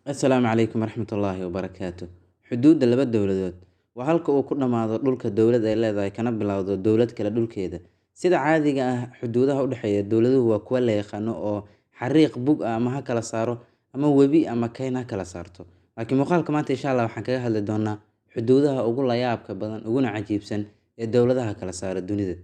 Assalaamu calaykum waraxmatullaahi wabarakaatuh. Xuduudda laba dowladood waa halka uu ku dhammaado dhulka dowlad ay leedahay kana bilowdo dowlad kale dhulkeeda. Sida caadiga ah, xuduudaha u dhexeeya dowladuhu waa kuwo la yaqaano oo xariiq bug ah ama ha kala saaro, ama webi ama kayn ha kala saarto. Laakiin muuqaalka maanta insha Allah waxaan kaga hadli doonaa xuduudaha ugu la yaabka badan uguna cajiibsan ee dowladaha kala saara dunida.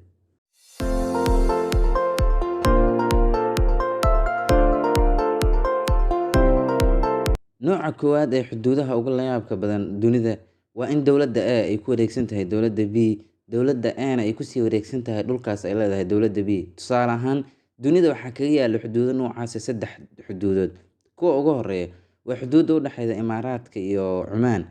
Nooca koowaad ee xuduudaha ugu la yaabka badan dunida waa in dowladda A ay ku wareegsan tahay dowladda B, dowladda A-na ay kusii wareegsan tahay dhulkaas ay leedahay dowladda B. Tusaale ahaan, dunida waxaa kaga yaala xuduudo noocaas ah saddex xuduudood. Kuwa ugu horreeya waa xuduudda u dhexeysa Imaaraadka iyo Cumaan.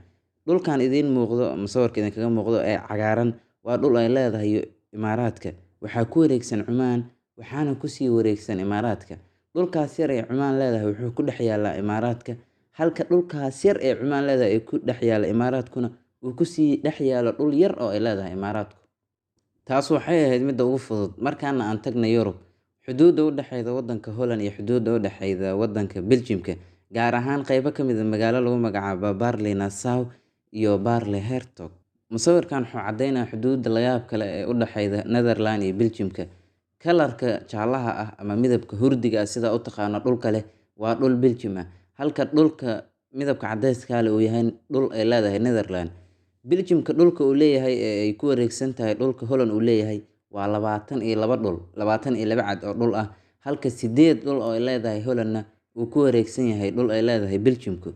Dhulkan idiin muuqdo ama sawirka idinkaga muuqdo ee cagaaran waa dhul ay leedahay Imaaraadka. Waxaa ku wareegsan Cumaan, waxaana kusii wareegsan Imaaraadka. Dhulkaas yar ee Cumaan leedahay wuxuu ku dhex yaalaa Imaaraadka, halka dhulkaas yar ee Cumaan leedahay ay ku dhex yaalla Imaaraadkuna uu kusii dhex yaalo dhul yar oo ay leedahay Imaaraadku. Taas waxay ahayd midda ugu fudud. Markaana aan tagnay Yurub, xuduudda u dhexeysa waddanka Holland iyo xuduudda u dhexeysa waddanka Belgiumka, gaar ahaan qaybo ka mid ah magaalo lagu magacaabo Barley Nassau iyo Barley Hertog. Musawirkan wuxuu caddeynayaa xuduudda la yaab kale ee u dhexeysa Netherland iyo Belgiumka. Kalarka jaalaha ah ama midabka hurdiga ah sida u taqaano dhulka leh waa dhul Belgium ah, halka dhulka midabka cadayska leh uu yahay dhul ay leedahay Netherland. Belgiumka dhulka uu leeyahay ee ay ku wareegsan tahay dhulka Holland uu leeyahay waa 22 dhul, 22 cad oo dhul ah, halka 8 dhul oo ay leedahay Hollandna uu ku wareegsan yahay dhul ay leedahay Belgiumku.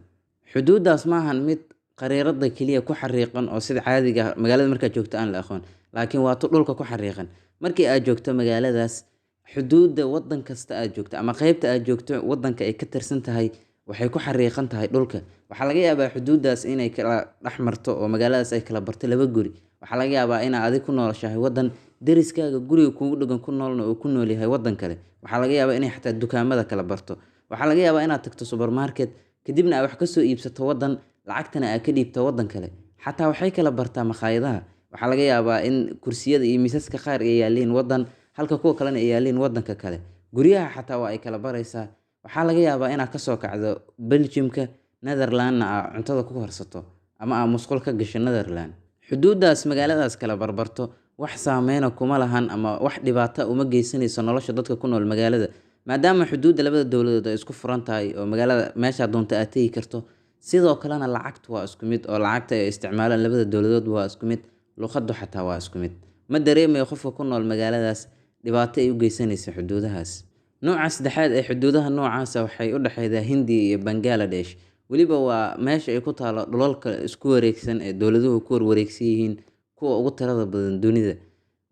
Xuduuddaas ma ahan mid khariirada keliya ku xariiqan oo sida caadiga ah magaalada markaad joogto aan la aqoon, laakiin waa dhulka ku xariiqan. Markii aad joogto magaaladaas, xuduudda waddan kasta aad joogto ama qaybta aad joogto waddanka ay ka tirsan tahay waxay ku xariiqan tahay dhulka. Waxaa laga yaabaa xuduuddaas inay kala dhex marto oo magaaladaas ay kala barto laba guri. Waxaa laga yaabaa in aad ku nooshahay waddan, deriskaaga guriga kuugu dhagan ku noolna uu ku nool yahay waddan kale. Waxaa laga yaabaa inay xataa dukaamada kala barto. Waxaa laga yaabaa inaad tagto supermarket, kadibna aad wax ka soo iibsato waddan, lacagtana aad ka dhiibto waddan kale. Xataa waxay kala bartaa makhaayadaha. Waxaa laga yaabaa in kursiyada iyo miisaska qaar ay yaalliin waddan, halka kuwa kalena ay yaalliin waddanka kale. Guryaha xataa waa ay kala baraysaa. Waxaa laga yaabaa inaad ka soo kacdo Belgiumka, Netherlandna aad cuntada ku karsato ama aad musqul ka gasho Netherland. Xuduuddaas magaaladaas kala barbarto wax saameyn ah kuma lahan ama wax dhibaato uma geysanayso nolosha dadka ku nool magaalada, maadaama xuduudda labada dowladood ay isku furan tahay oo magaalada meesha doonta aad tagi karto. Sidoo kalena lacagtu waa isku mid oo lacagta ay isticmaalaan labada dowladood waa isku mid, luqaddu xataa waa isku mid. Ma dareemayo qofka ku nool magaaladaas dhibaato ay u geysanayso xuduudahaas. Nooca saddexaad ee xuduudaha noocaas ah waxay u dhexeysaa Hindiya iyo Bangladesh. Weliba waa meesha ay ku taalo dhulalka isku wareegsan ee dowladuhu ku wareegsan yihiin kuwa ugu tirada badan dunida.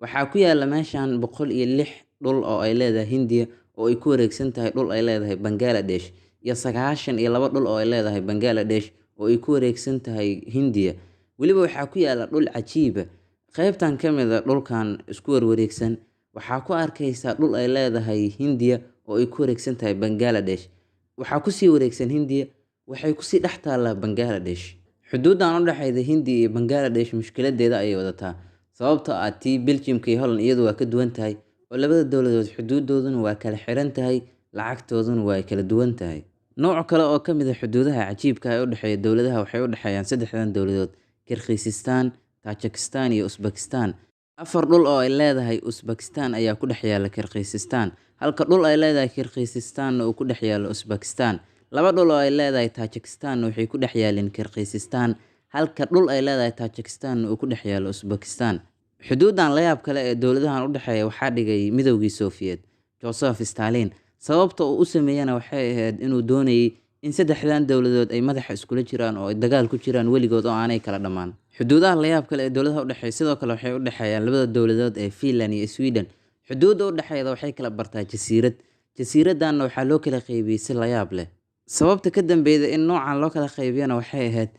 Waxaa ku yaalla meeshan 106 dhul oo ay leedahay Hindiya oo ay ku wareegsan tahay dhul ay leedahay Bangladesh, iyo 92 dhul oo ay leedahay Bangladesh oo ay ku wareegsan tahay Hindiya. Weliba waxaa ku yaalla dhul cajiib ah. Qaybtan ka mid ah dhulkan isku wareegsan waxaa ku arkaysaa dhul ay leedahay Hindiya oo ay ku wareegsan tahay Bangladesh. Waxaa ku sii wareegsan Hindiya, waxay ku sii dhex taallaa Bangladesh. Xuduuddan u dhexeysa Hindiya iyo Bangladesh mushkiladeeda ayay wadataa. Sababtoo ah tii Belgiumka iyo Holland iyadu waa ka duwan tahay oo labada dowladood xuduudooduna waa kala xiran tahay, lacagtooduna waa kala duwan tahay. Nooc kale oo ka mid ah xuduudaha cajiibka ah ee u dhexeeya dowladaha waxay u dhexeeyaan saddexdan dowladood: Kyrgyzstan, Tajikistan iyo Uzbekistan. 4 dhul oo ay leedahay Uzbekistan ayaa ku dhex yaalla Kyrgyzstan, halka dhul ay leedahay Kyrgyzstan uu ku dhex yaallo Uzbekistan. 2 dhul oo ay leedahay Tajikistan waxay ku dhex yaalliin Kyrgyzstan, halka dhul ay leedahay Tajikistan uu ku dhex yaallo Uzbekistan. Xuduuddan la yaab kale ee dowladahan u dhexeeya waxaa dhigay Midowgii Soviet, Joseph Stalin. Sababta uu u sameeyana waxay ahayd inuu doonayay in saddexdan dowladood ay madaxa iskula jiraan oo ay dagaal ku jiraan weligood oo aanay kala dhammaan. Xuduudaha la yaab kale ee dowladaha u dhexeeya sidoo kale waxay u dhexeeyaan labada dowladood ee Finland iyo Sweden. Xuduudda u dhexeeyda waxay kala bartaa jasiirad. Jasiiraddan waxaa loo kala qaybiyay si la yaab leh. Sababta ka dambeyda in noocan loo kala qaybiyana waxay ahayd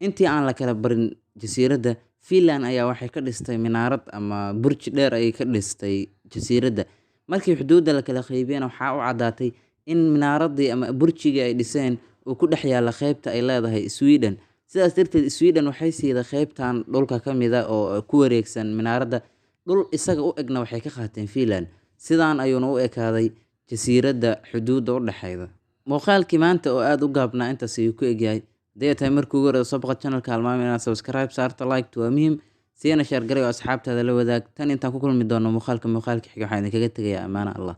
intii aan la kala barin jasiiradda, Finland ayaa waxay ka dhistay minaarad ama burji dheer ayay ka dhistay jasiiradda. Markii xuduudda la kala qaybiyana waxaa u caddaatay in minaaradii ama burjigii ay dhiseen uu ku dhex yaalla qaybta ay leedahay Sweden. Sidaas darteed Sweden waxay siiyay qaybtan dhulka ka mid ah oo ku wareegsan minaaradda dhul isaga u egna waxay ka qaateen Finland. Sidaan ayuuna u ekaaday jasiiradda xuduudda u dhexeyda. muuqaalkii maanta oo aad u gaabnaa intaas ayuu ku egyahay. Haddii ay tahay markii ugu horeysa soo boqo channelka, halmaami inaad subscribe saarto, like waa muhiim, siina share garay oo asxaabtaada la wadaag. Tan intaan ku kulmi doono muuqaalka xiga waxaan idinkaga tegayaa amaana Allah.